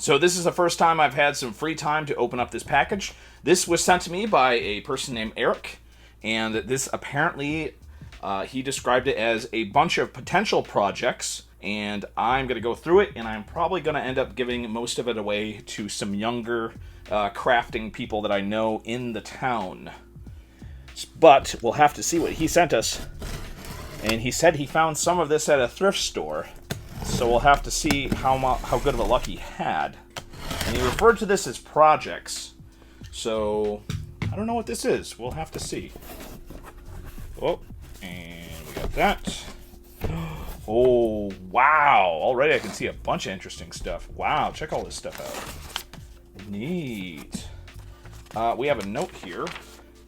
So this is the first time I've had some free time to open up this package. This was sent to me by a person named Eric, and this apparently, he described it as a bunch of potential projects, and I'm going to go through it, and I'm probably going to end up giving most of it away to some younger crafting people that I know in the town. But we'll have to see what he sent us. And he said he found some of this at a thrift store. So we'll have to see how good of a luck he had. And he referred to this as projects. So I don't know what this is. We'll have to see. Oh, and we got that. Oh, wow. Already I can see a bunch of interesting stuff. Wow, check all this stuff out. Neat. We have a note here.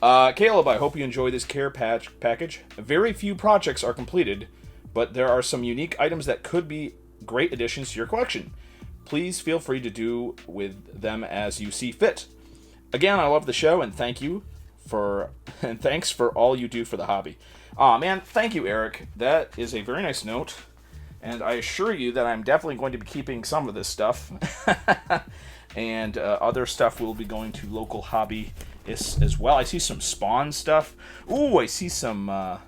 Caleb, I hope you enjoy this care package. Very few projects are completed, but there are some unique items that could be great additions to your collection. Please feel free to do with them as you see fit. Again, I love the show, and thanks for all you do for the hobby. Aw, man, thank you, Eric. That is a very nice note, and I assure you that I'm definitely going to be keeping some of this stuff, and other stuff will be going to local hobby as well. I see some Spawn stuff. Ooh, I see some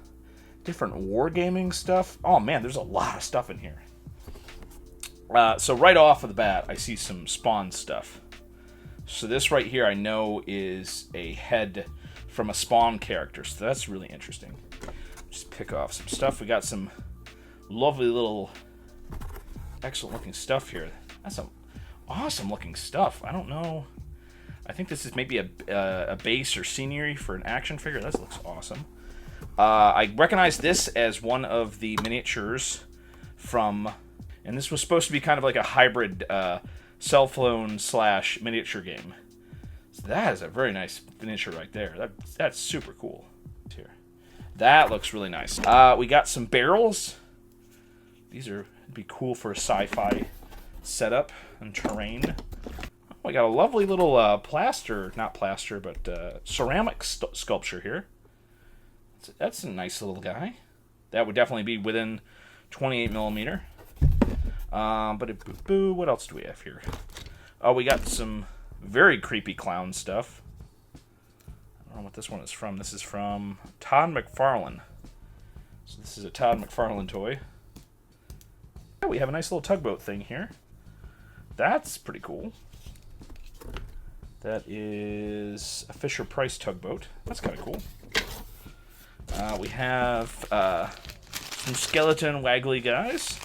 different wargaming stuff. Oh man, there's a lot of stuff in here. So right off of the bat, I see some Spawn stuff. So this right here I know is a head from a Spawn character, so that's really interesting. Just pick off some stuff. We got some lovely little excellent looking stuff here. That's some awesome looking stuff. I don't know. I think this is maybe a base or scenery for an action figure. That looks awesome. I recognize this as one of the miniatures from, and this was supposed to be kind of like a hybrid cell phone / miniature game. So that is a very nice miniature right there. That's super cool. Here, that looks really nice. We got some barrels. These would be cool for a sci-fi setup and terrain. We got a lovely little ceramic sculpture here. That's a nice little guy. That would definitely be within 28 millimeter. What else do we have here? Oh, we got some very creepy clown stuff. I don't know what this one is from. This is from Todd McFarlane. So this is a Todd McFarlane toy. Yeah, we have a nice little tugboat thing here. That's pretty cool. That is a Fisher-Price tugboat. That's kind of cool. We have some skeleton waggly guys.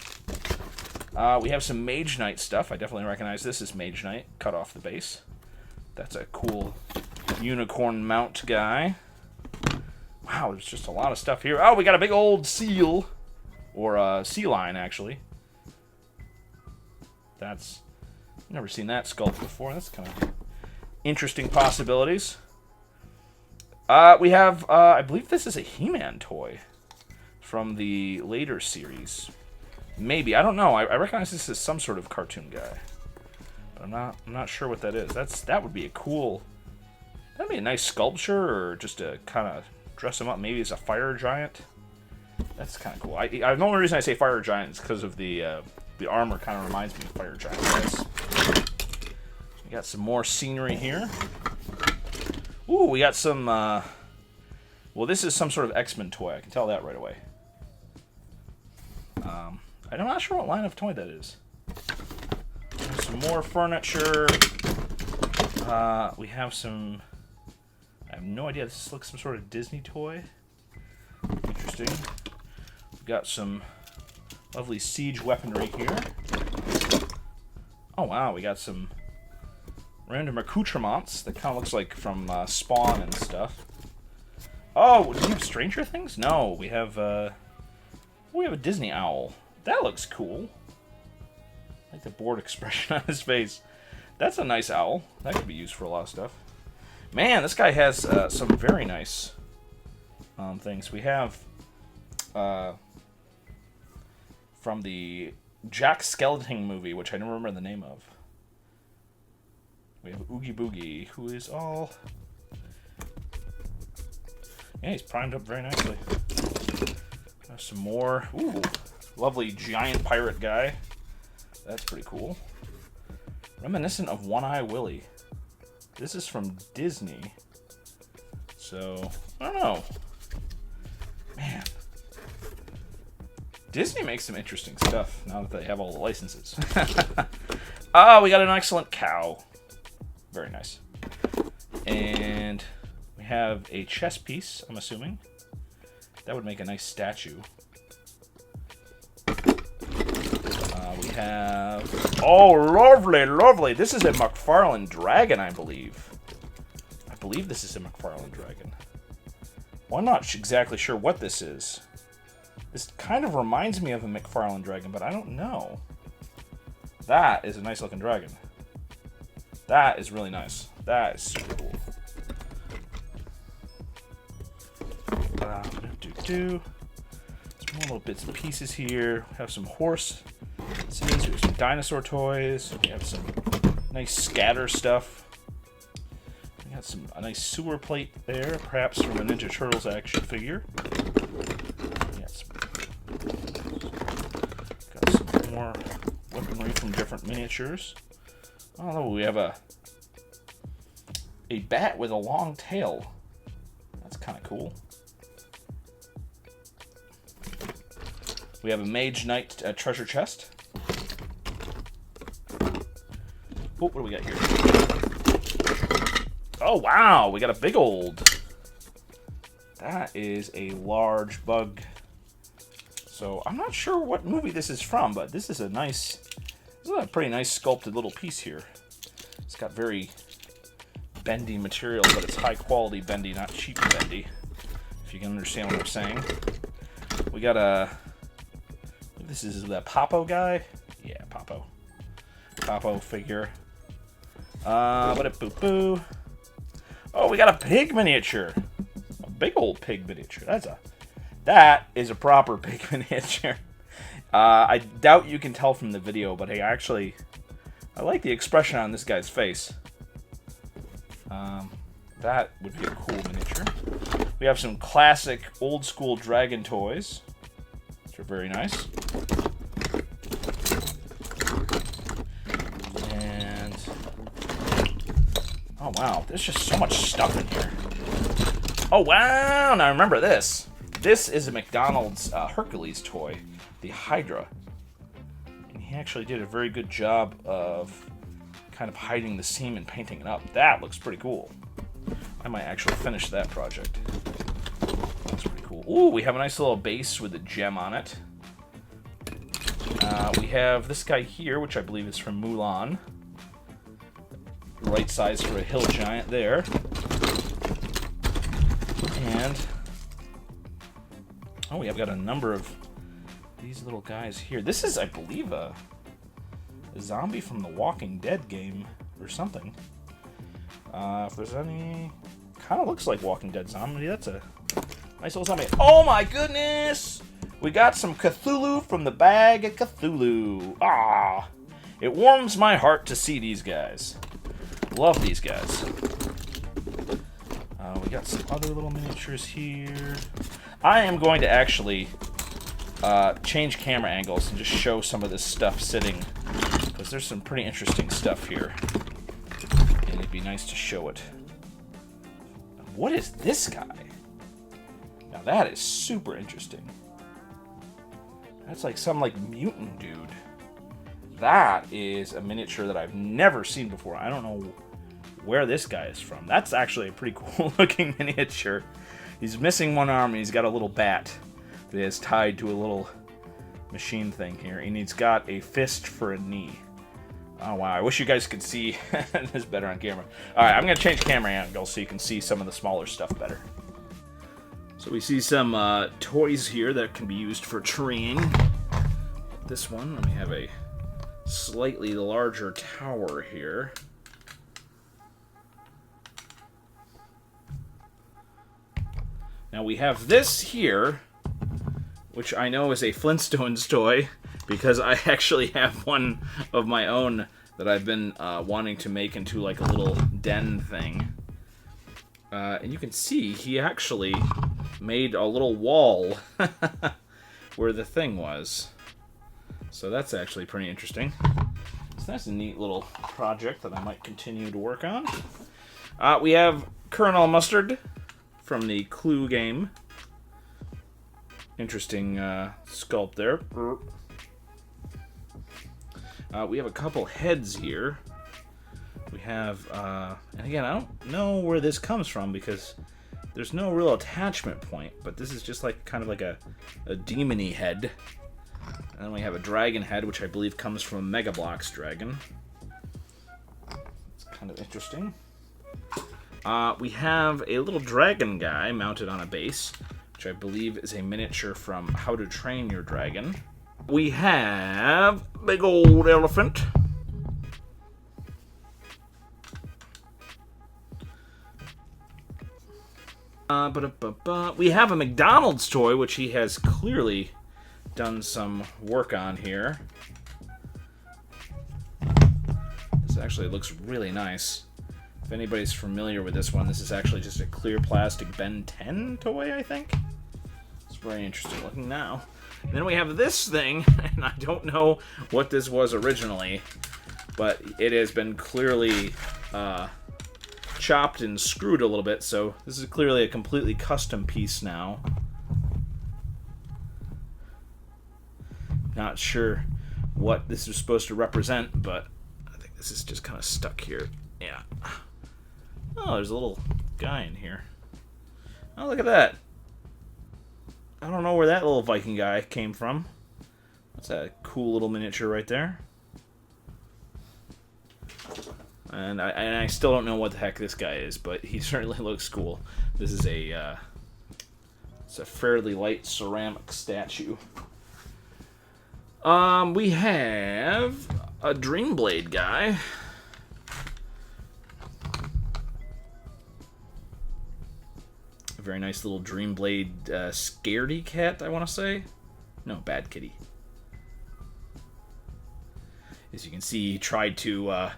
We have some Mage Knight stuff. I definitely recognize this as Mage Knight, cut off the base. That's a cool unicorn mount guy. Wow, there's just a lot of stuff here. Oh, we got a big old seal, or sea lion, actually. I've never seen that sculpt before. That's kind of interesting possibilities. We have, I believe this is a He-Man toy from the later series. Maybe, I don't know. I recognize this as some sort of cartoon guy, but I'm not sure what that is. That would be a cool. That'd be a nice sculpture, or just to kind of dress him up. Maybe as a fire giant. That's kind of cool. The only reason I say fire giant is because of the armor. Kind of reminds me of fire giant guys. We got some more scenery here. Ooh, we got some, well, this is some sort of X-Men toy. I can tell that right away. I'm not sure what line of toy that is. Some more furniture. We have some, I have no idea. This looks some sort of Disney toy. Interesting. We've got some lovely siege weaponry here. Oh, wow, we got some random accoutrements that kind of looks like from Spawn and stuff. Oh, do we have Stranger Things? No, we have a Disney owl. That looks cool. I like the bored expression on his face. That's a nice owl. That could be used for a lot of stuff. Man, this guy has some very nice things. We have from the Jack Skellington movie, which I don't remember the name of. We have Oogie Boogie, who is all... Yeah, he's primed up very nicely. There's some more. Ooh, lovely giant pirate guy. That's pretty cool. Reminiscent of One-Eye Willie. This is from Disney. So, I don't know. Man. Disney makes some interesting stuff now that they have all the licenses. Oh, we got an excellent cow. Very nice. And we have a chess piece, I'm assuming. That would make a nice statue. We have... Oh, lovely, lovely. This is a Mcfarland Dragon, I believe. I believe this is a Mcfarland Dragon. Well, I'm not exactly sure what this is. This kind of reminds me of a Mcfarland Dragon, but I don't know. That is a nice looking dragon. That is really nice. That is super cool. Some more little bits and pieces here. We have some horse. We have some dinosaur toys. We have some nice scatter stuff. We got a nice sewer plate there, perhaps from a Ninja Turtles action figure. Got some more weaponry from different miniatures. Oh, we have a bat with a long tail. That's kind of cool. We have a Mage Knight treasure chest. Oh, what do we got here? Oh, wow! We got a big old... That is a large bug. So, I'm not sure what movie this is from, but this is a nice... This is a pretty nice sculpted little piece here. It's got very bendy material, but it's high quality bendy, not cheap bendy. If you can understand what I'm saying. We got a... This is the Popo guy? Yeah, Popo. Popo figure. Boo. Oh, we got a pig miniature. A big old pig miniature. That is a proper pig miniature. I doubt you can tell from the video, but hey, I like the expression on this guy's face. That would be a cool miniature. We have some classic old school dragon toys, which are very nice. And oh wow, there's just so much stuff in here. Oh wow, now remember this. This is a McDonald's Hercules toy, the Hydra. And he actually did a very good job of kind of hiding the seam and painting it up. That looks pretty cool. I might actually finish that project. That's pretty cool. Ooh, we have a nice little base with a gem on it. We have this guy here, which I believe is from Mulan. Right size for a hill giant there. And oh, we have got a number of these little guys here. This is, I believe, a zombie from the Walking Dead game or something. If there's any... Kind of looks like Walking Dead zombie. That's a nice little zombie. Oh my goodness! We got some Cthulhu from the bag of Cthulhu. Ah! It warms my heart to see these guys. Love these guys. We got some other little miniatures here. I am going to actually change camera angles and just show some of this stuff sitting, because there's some pretty interesting stuff here. And it'd be nice to show it. What is this guy? Now that is super interesting. That's like some mutant dude. That is a miniature that I've never seen before. I don't know where this guy is from. That's actually a pretty cool looking miniature. He's missing one arm and he's got a little bat that is tied to a little machine thing here. And he's got a fist for a knee. Oh wow, I wish you guys could see this better on camera. Alright, I'm going to change camera angle so you can see some of the smaller stuff better. So we see some toys here that can be used for terrain. This one, and we have a slightly larger tower here. Now we have this here, which I know is a Flintstones toy, because I actually have one of my own that I've been wanting to make into like a little den thing. And you can see he actually made a little wall where the thing was. So that's actually pretty interesting. So that's a neat little project that I might continue to work on. We have Colonel Mustard from the Clue game. Interesting sculpt there. We have a couple heads here. We have, and again, I don't know where this comes from because there's no real attachment point, but this is just like kind of like a demon-y head. And then we have a dragon head, which I believe comes from Mega Bloks Dragon. It's kind of interesting. We have a little dragon guy mounted on a base, which I believe is a miniature from How to Train Your Dragon. We have big old elephant. We have a McDonald's toy, which he has clearly done some work on here. This actually looks really nice. If anybody's familiar with this one, this is actually just a clear plastic Ben 10 toy, I think. It's very interesting looking now. And then we have this thing, and I don't know what this was originally, but it has been clearly chopped and screwed a little bit, so this is clearly a completely custom piece now. Not sure what this is supposed to represent, but I think this is just kind of stuck here. Yeah. Oh, there's a little guy in here. Oh, look at that. I don't know where that little Viking guy came from. That's a cool little miniature right there. And I still don't know what the heck this guy is, but he certainly looks cool. This is it's a fairly light ceramic statue. We have a Dreamblade guy. A very nice little Dreamblade scaredy cat, I want to say. No, bad kitty. As you can see, he tried to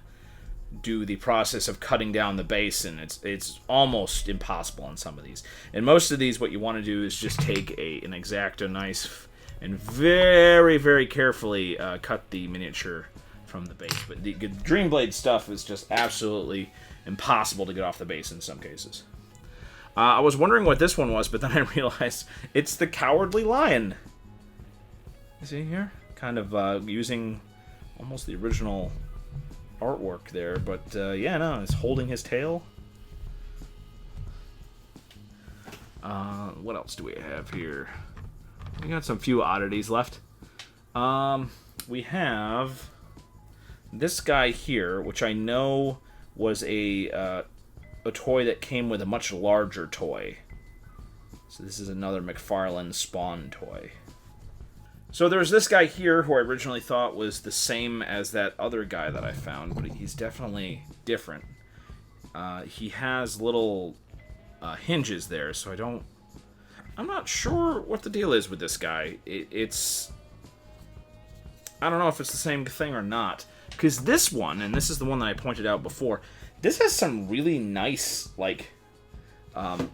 do the process of cutting down the base, and it's almost impossible on some of these. And most of these, what you want to do is just take an X-Acto knife and very, very carefully cut the miniature from the base. But the Dreamblade stuff is just absolutely impossible to get off the base in some cases. I was wondering what this one was, but then I realized it's the Cowardly Lion. You see here? Kind of using almost the original artwork there, but yeah, no, it's holding his tail. What else do we have here? We got some few oddities left. We have this guy here, which I know was a toy that came with a much larger toy. So this is another Mcfarland Spawn toy. So there's this guy here who I originally thought was the same as that other guy that I found, but he's definitely different. He has little hinges there, so I'm not sure what the deal is with this guy. I don't know if it's the same thing or not. Because this one, and this is the one that I pointed out before, this has some really nice,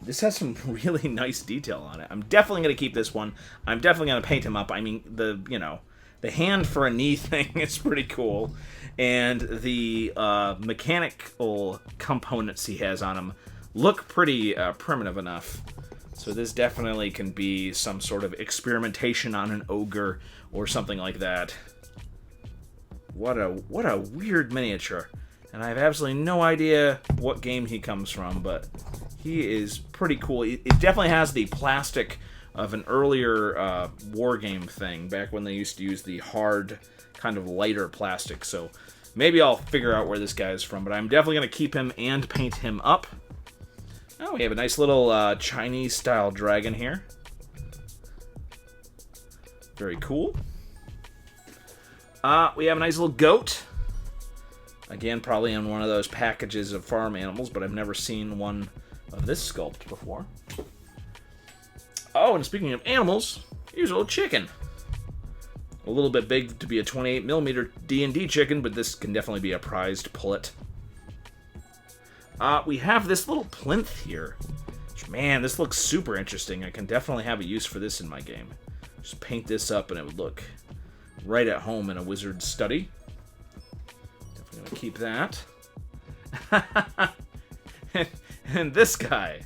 this has some really nice detail on it. I'm definitely going to keep this one. I'm definitely going to paint him up. I mean, the hand for a knee thing is pretty cool. And the mechanical components he has on him look pretty primitive enough. So this definitely can be some sort of experimentation on an ogre or something like that. What a weird miniature. And I have absolutely no idea what game he comes from, but he is pretty cool. It definitely has the plastic of an earlier war game thing, back when they used to use the hard, kind of lighter plastic. So maybe I'll figure out where this guy is from, but I'm definitely going to keep him and paint him up. Oh, we have a nice little Chinese-style dragon here. Very cool. We have a nice little goat. Again, probably in one of those packages of farm animals, but I've never seen one of this sculpt before. Oh, and speaking of animals, here's a little chicken. A little bit big to be a 28mm D&D chicken, but this can definitely be a prized pullet. We have this little plinth here. Which, man, this looks super interesting. I can definitely have a use for this in my game. Just paint this up and it would look right at home in a wizard's study. Keep that. And this guy.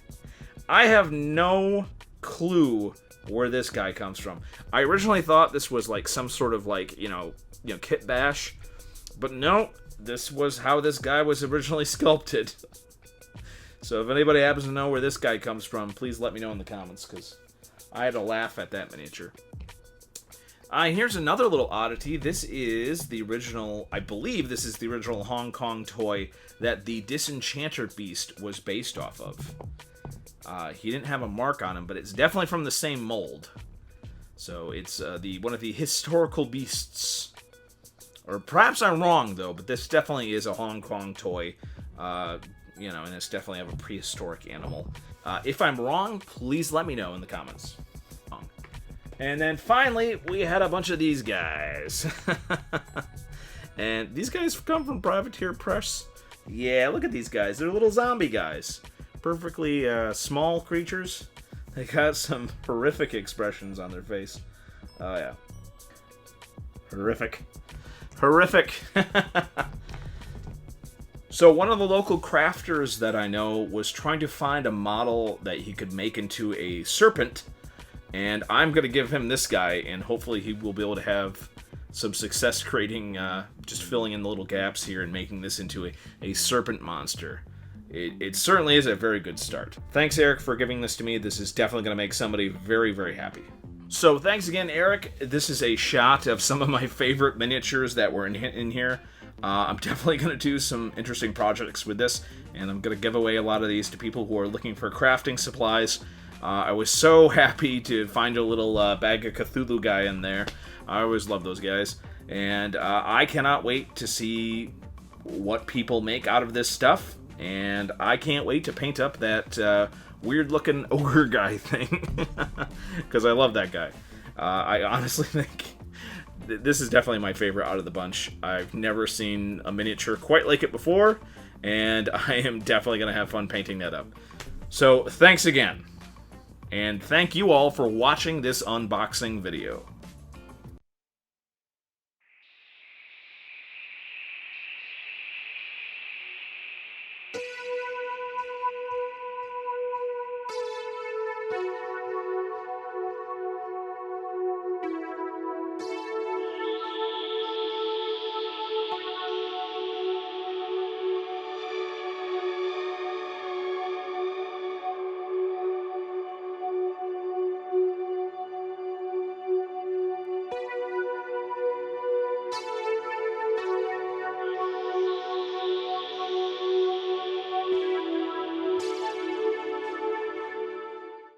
I have no clue where this guy comes from. I originally thought this was like some sort of like, kit bash. But no, this was how this guy was originally sculpted. So if anybody happens to know where this guy comes from, please let me know in the comments, because I had to laugh at that miniature. Here's another little oddity. This is the original, I believe this is the original Hong Kong toy that the Disenchanter Beast was based off of. He didn't have a mark on him, but it's definitely from the same mold. So it's one of the historical beasts. Or perhaps I'm wrong, though, but this definitely is a Hong Kong toy. And it's definitely of a prehistoric animal. If I'm wrong, please let me know in the comments. And then finally, we had a bunch of these guys. And these guys come from Privateer Press. Yeah, look at these guys. They're little zombie guys. Perfectly small creatures. They got some horrific expressions on their face. Oh, yeah. Horrific. Horrific. So one of the local crafters that I know was trying to find a model that he could make into a serpent. And I'm going to give him this guy, and hopefully he will be able to have some success creating, just filling in the little gaps here and making this into a serpent monster. It certainly is a very good start. Thanks, Eric, for giving this to me. This is definitely going to make somebody very, very happy. So thanks again, Eric. This is a shot of some of my favorite miniatures that were in here. I'm definitely going to do some interesting projects with this, and I'm going to give away a lot of these to people who are looking for crafting supplies. I was so happy to find a little bag of Cthulhu guy in there. I always love those guys. And I cannot wait to see what people make out of this stuff. And I can't wait to paint up that weird-looking ogre guy thing. Because I love that guy. I honestly think this is definitely my favorite out of the bunch. I've never seen a miniature quite like it before. And I am definitely going to have fun painting that up. So, thanks again. And thank you all for watching this unboxing video.